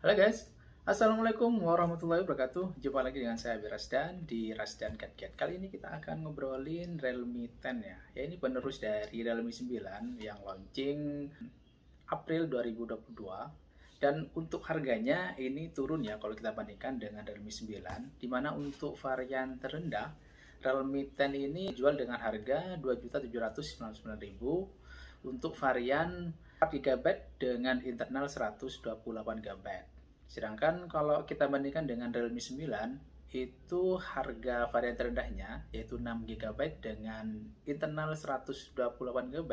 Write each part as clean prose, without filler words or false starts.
Halo guys, Assalamualaikum warahmatullahi wabarakatuh. Jumpa lagi dengan saya Birasdan di Rasdan Gadget. Kali ini kita akan ngobrolin Realme 10 ya. Ya ini penerus dari Realme 9 yang launching April 2022. Dan untuk harganya ini turun ya kalau kita bandingkan dengan Realme 9. Dimana untuk varian terendah Realme 10 ini jual dengan harga 2.799.000 untuk varian 4 GB dengan internal 128 GB. Sedangkan kalau kita bandingkan dengan Realme 9, itu harga varian terendahnya yaitu 6 GB dengan internal 128 GB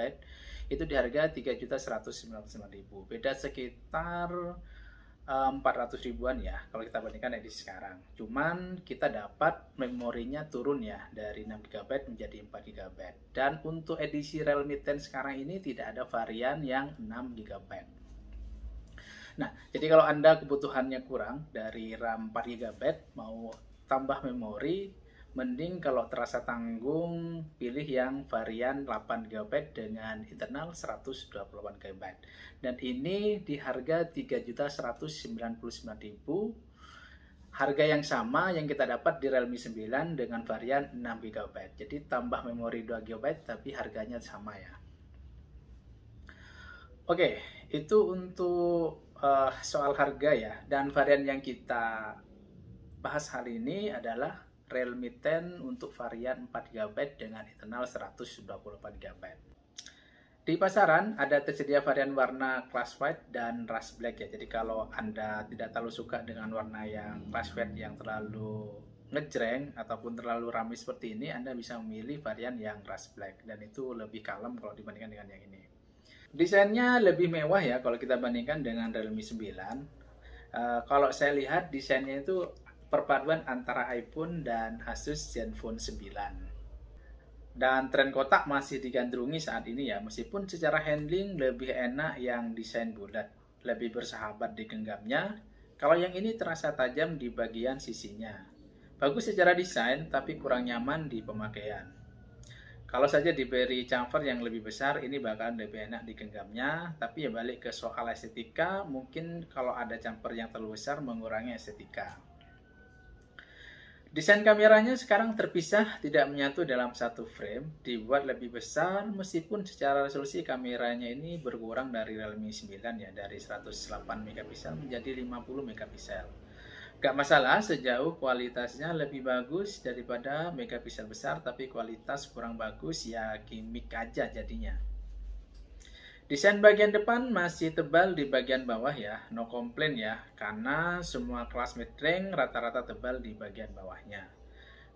itu di harga 3.199.000. Beda sekitar 400 ribuan ya kalau kita bandingkan edisi sekarang. Cuman kita dapat memorinya turun ya dari 6 GB menjadi 4 GB. Dan untuk edisi Realme 10 sekarang ini tidak ada varian yang 6 GB. Nah, jadi kalau Anda kebutuhannya kurang dari RAM 4 GB mau tambah memori, mending kalau terasa tanggung pilih yang varian 8 GB dengan internal 128 GB. Dan ini di harga 3.199.000. Harga yang sama yang kita dapat di Realme 9 dengan varian 6 GB. Jadi tambah memori 2 GB tapi harganya sama ya. Oke, itu untuk soal harga ya. Dan varian yang kita bahas hari ini adalah Realme 10 untuk varian 4 GB dengan internal 128 GB. Di pasaran ada tersedia varian warna class white dan rust black ya. Jadi kalau Anda tidak terlalu suka dengan warna yang class white yang terlalu ngejreng ataupun terlalu ramai seperti ini, Anda bisa memilih varian yang rust black dan itu lebih kalem kalau dibandingkan dengan yang ini. Desainnya lebih mewah ya kalau kita bandingkan dengan Realme 9. Kalau saya lihat desainnya itu perpaduan antara iPhone dan Asus Zenfone 9. Dan tren kotak masih digandrungi saat ini ya, meskipun secara handling lebih enak yang desain bulat, lebih bersahabat di genggamnya. Kalau yang ini terasa tajam di bagian sisinya. Bagus secara desain tapi kurang nyaman di pemakaian. Kalau saja diberi chamfer yang lebih besar, ini bakalan lebih enak di genggamnya. Tapi ya balik ke soal estetika, mungkin kalau ada chamfer yang terlalu besar mengurangi estetika. Desain kameranya sekarang terpisah, tidak menyatu dalam satu frame, dibuat lebih besar meskipun secara resolusi kameranya ini berkurang dari Realme 9 ya, dari 108 megapiksel menjadi 50 megapiksel. Gak masalah sejauh kualitasnya lebih bagus daripada megapiksel besar, tapi kualitas kurang bagus ya gimmick aja jadinya. Desain bagian depan masih tebal di bagian bawah ya, no komplain ya, karena semua kelas mid-range rata-rata tebal di bagian bawahnya.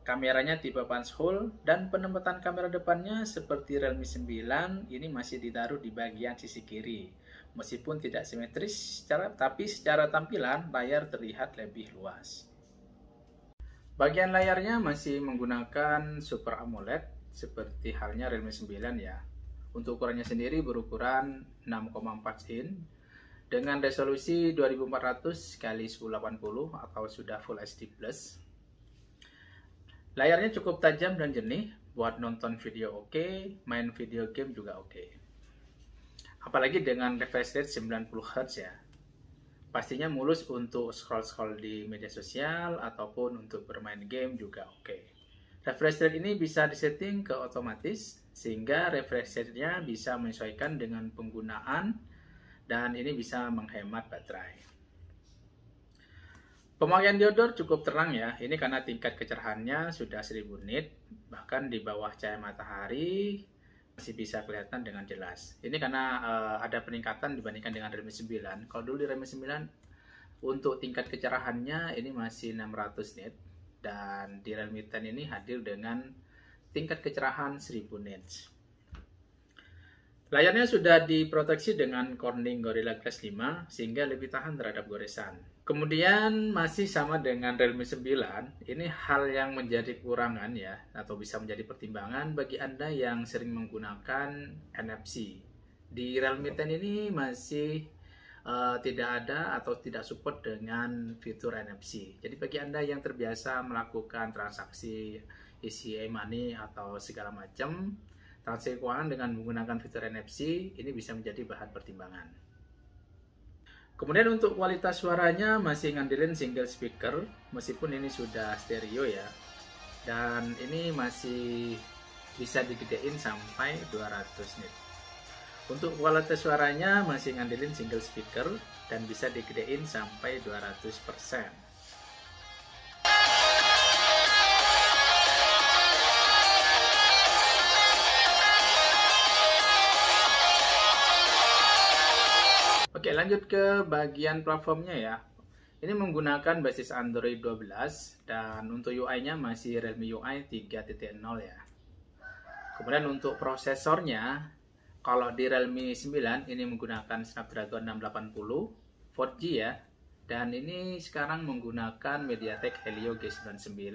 Kameranya tipe punch hole dan penempatan kamera depannya seperti Realme 9 ini masih ditaruh di bagian sisi kiri. Meskipun tidak simetris, tapi secara tampilan layar terlihat lebih luas. Bagian layarnya masih menggunakan Super AMOLED seperti halnya Realme 9 ya. Untuk ukurannya sendiri berukuran 6,4 in dengan resolusi 2400 x 1080 atau sudah Full HD+. Layarnya cukup tajam dan jernih buat nonton video oke, main video game juga oke. Apalagi dengan refresh rate 90 Hz ya. Pastinya mulus untuk scroll-scroll di media sosial ataupun untuk bermain game juga oke. Refresh rate ini bisa disetting ke otomatis sehingga refresh rate-nya bisa menyesuaikan dengan penggunaan dan ini bisa menghemat baterai. Pemakaian diodor cukup terang ya. Ini karena tingkat kecerahannya sudah 1000 nit, bahkan di bawah cahaya matahari masih bisa kelihatan dengan jelas. Ini karena ada peningkatan dibandingkan dengan Realme 9. Kalau dulu di Realme 9 untuk tingkat kecerahannya ini masih 600 nit dan di Realme 10 ini hadir dengan tingkat kecerahan 1000 nits. Layarnya sudah diproteksi dengan Corning Gorilla Glass 5 sehingga lebih tahan terhadap goresan. Kemudian masih sama dengan Realme 9, ini hal yang menjadi kekurangan ya atau bisa menjadi pertimbangan bagi Anda yang sering menggunakan NFC. Di Realme 10 ini masih tidak ada atau tidak support dengan fitur NFC. Jadi bagi Anda yang terbiasa melakukan transaksi isi e-money atau segala macam transaksi keuangan dengan menggunakan fitur NFC, ini bisa menjadi bahan pertimbangan. Kemudian untuk kualitas suaranya masih ngandelin single speaker, meskipun ini sudah stereo ya. Dan ini masih bisa digedein sampai 200 nit. Untuk kualitas suaranya masih ngandelin single speaker dan bisa digedein sampai 200%. Oke, lanjut ke bagian platformnya ya. Ini menggunakan basis Android 12 dan untuk UI-nya masih Realme UI 3.0 ya. Kemudian untuk prosesornya, kalau di Realme 9 ini menggunakan Snapdragon 680 4G ya. Dan ini sekarang menggunakan MediaTek Helio G99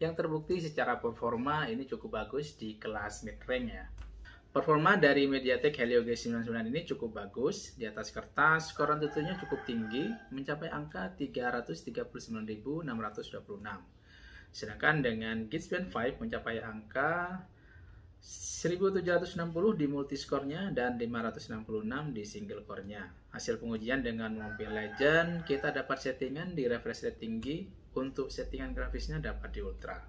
yang terbukti secara performa ini cukup bagus di kelas mid-range ya. Performa dari MediaTek Helio G99 ini cukup bagus. Di atas kertas, skor Antutunya cukup tinggi, mencapai angka 339.626. Sedangkan dengan Geekbench 5 mencapai angka 1760 di multiscore-nya dan 566 di single core-nya. Hasil pengujian dengan Mobile Legends, kita dapat settingan di refresh rate tinggi, untuk settingan grafisnya dapat di ultra.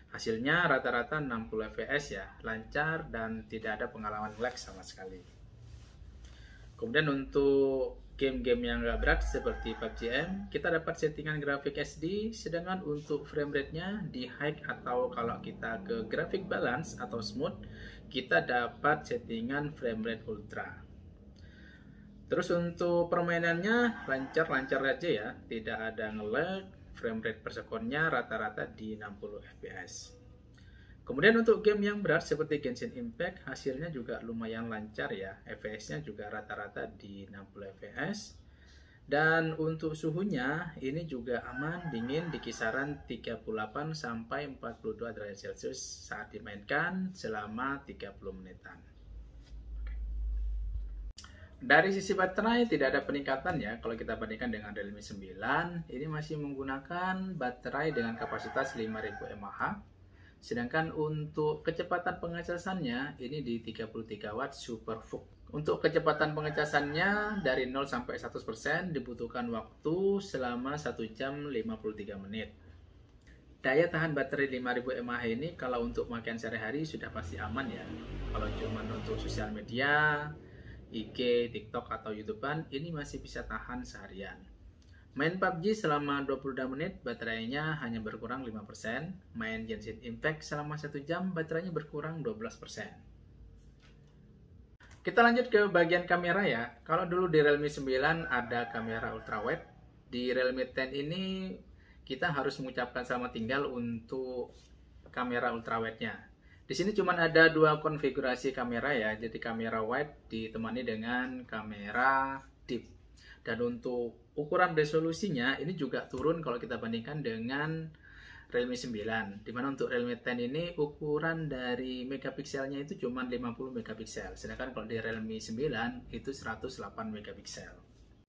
Hasilnya rata-rata 60 fps ya, lancar dan tidak ada pengalaman lag sama sekali. Kemudian untuk game-game yang gak berat seperti PUBG M, kita dapat settingan grafik SD, sedangkan untuk frame rate-nya di high atau kalau kita ke graphic balance atau smooth, kita dapat settingan frame rate ultra. Terus untuk permainannya lancar-lancar aja ya, tidak ada nge-lag, frame rate per sekonnya rata-rata di 60 fps. Kemudian untuk game yang berat seperti Genshin Impact, hasilnya juga lumayan lancar ya, fps-nya juga rata-rata di 60 fps. Dan untuk suhunya ini juga aman, dingin di kisaran 38 sampai 42 derajat Celcius saat dimainkan selama 30 menitan. Dari sisi baterai tidak ada peningkatan ya kalau kita bandingkan dengan Realme 9. Ini masih menggunakan baterai dengan kapasitas 5000 mAh. Sedangkan untuk kecepatan pengecasannya ini di 33 watt super VOOC. Untuk kecepatan pengecasannya dari 0 sampai 100% dibutuhkan waktu selama 1 jam 53 menit. Daya tahan baterai 5000 mAh ini kalau untuk pemakaian sehari-hari sudah pasti aman ya. Kalau cuma untuk sosial media, IG, TikTok, atau YouTubean, ini masih bisa tahan seharian. Main PUBG selama 22 menit, baterainya hanya berkurang 5%. Main Genshin Impact selama 1 jam, baterainya berkurang 12%. Kita lanjut ke bagian kamera ya. Kalau dulu di Realme 9 ada kamera ultrawide, di Realme 10 ini kita harus mengucapkan selamat tinggal untuk kamera ultrawide-nya. Di sini cuma ada dua konfigurasi kamera ya, jadi kamera wide ditemani dengan kamera deep. Dan untuk ukuran resolusinya ini juga turun kalau kita bandingkan dengan Realme 9. Dimana untuk Realme 10 ini ukuran dari megapikselnya itu cuma 50 megapiksel, sedangkan kalau di Realme 9 itu 108 megapiksel.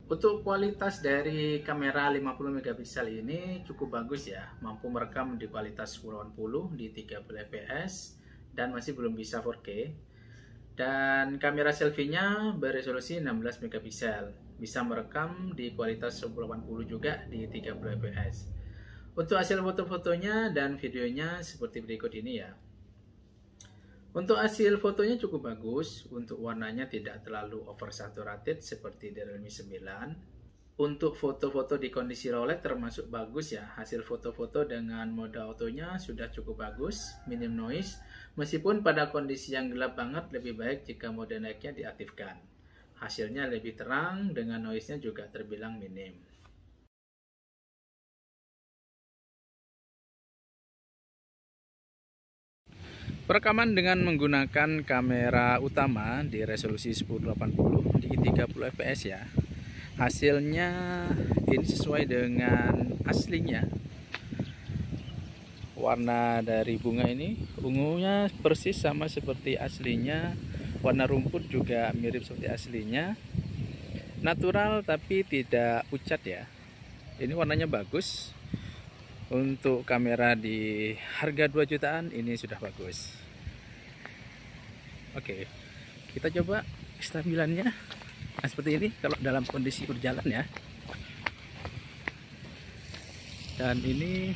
Untuk kualitas dari kamera 50 megapiksel ini cukup bagus ya, mampu merekam di kualitas 1080 di 30 fps. Dan masih belum bisa 4K. Dan kamera selfie-nya beresolusi 16 megapiksel, bisa merekam di kualitas 1080 juga di 30 fps. Untuk hasil foto-fotonya dan videonya seperti berikut ini ya. Untuk hasil fotonya cukup bagus, untuk warnanya tidak terlalu oversaturated seperti di Realme 9. Untuk foto-foto di kondisi low light termasuk bagus ya. Hasil foto-foto dengan mode autonya sudah cukup bagus, minim noise. Meskipun pada kondisi yang gelap banget lebih baik jika mode naiknya diaktifkan. Hasilnya lebih terang dengan noise-nya juga terbilang minim. Perekaman dengan menggunakan kamera utama di resolusi 1080 di 30 fps ya. Hasilnya ini sesuai dengan aslinya. Warna dari bunga ini ungunya persis sama seperti aslinya. Warna rumput juga mirip seperti aslinya. Natural tapi tidak pucat ya. Ini warnanya bagus. Untuk kamera di harga 2 jutaan ini sudah bagus. Oke, kita coba kestabilannya. Nah, seperti ini kalau dalam kondisi berjalan ya. Dan ini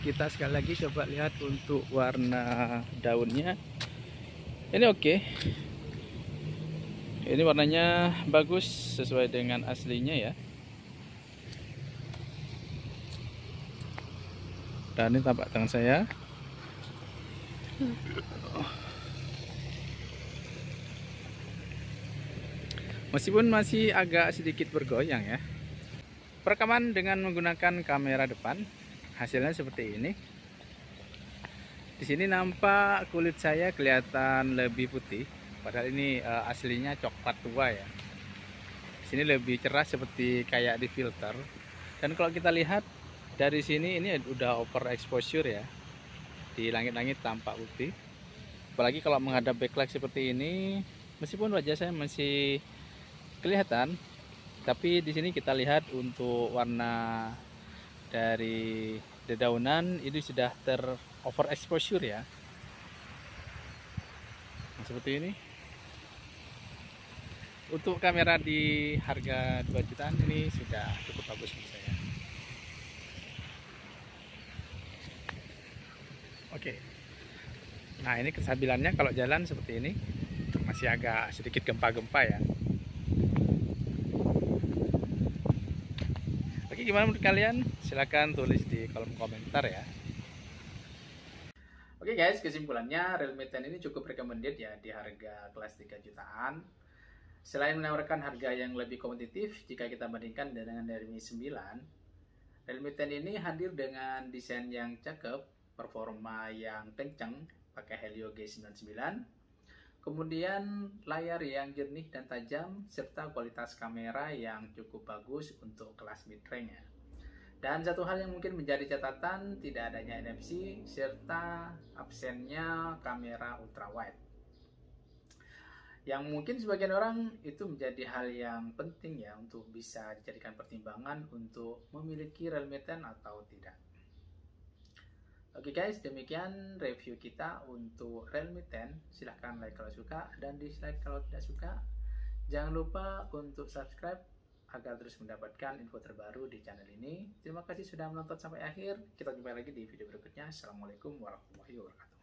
kita sekali lagi coba lihat untuk warna daunnya. Ini oke. Ini warnanya bagus sesuai dengan aslinya ya. Dan ini tampak tangan saya. Meskipun masih agak sedikit bergoyang ya. Perekaman dengan menggunakan kamera depan, hasilnya seperti ini. Di sini nampak kulit saya kelihatan lebih putih, padahal ini aslinya coklat tua ya. Di sini lebih cerah seperti kayak di filter. Dan kalau kita lihat dari sini ini udah overexposure ya. Di langit-langit tampak putih. Apalagi kalau menghadap backlight seperti ini, meskipun wajah saya masih kelihatan, tapi di sini kita lihat untuk warna dari dedaunan itu sudah overexposure ya. Nah, seperti ini. Untuk kamera di harga 2 jutaan ini sudah cukup bagus menurut saya. Oke. Nah, ini kestabilannya kalau jalan seperti ini masih agak sedikit gempa-gempa ya. Oke, gimana menurut kalian? Silahkan tulis di kolom komentar ya. Oke guys, kesimpulannya Realme 10 ini cukup recommended ya di harga kelas 3 jutaan. Selain menawarkan harga yang lebih kompetitif jika kita bandingkan dengan Realme 9, Realme 10 ini hadir dengan desain yang cakep, performa yang kencang, pakai Helio G99, kemudian layar yang jernih dan tajam, serta kualitas kamera yang cukup bagus untuk kelas mid-range ya. Dan satu hal yang mungkin menjadi catatan, tidak adanya NFC, serta absennya kamera ultrawide. Yang mungkin sebagian orang itu menjadi hal yang penting ya, untuk bisa dijadikan pertimbangan untuk memiliki Realme 10 atau tidak. Oke guys, demikian review kita untuk Realme 10. Silahkan like kalau suka dan dislike kalau tidak suka. Jangan lupa untuk subscribe agar terus mendapatkan info terbaru di channel ini. Terima kasih sudah menonton sampai akhir. Kita jumpa lagi di video berikutnya. Assalamualaikum warahmatullahi wabarakatuh.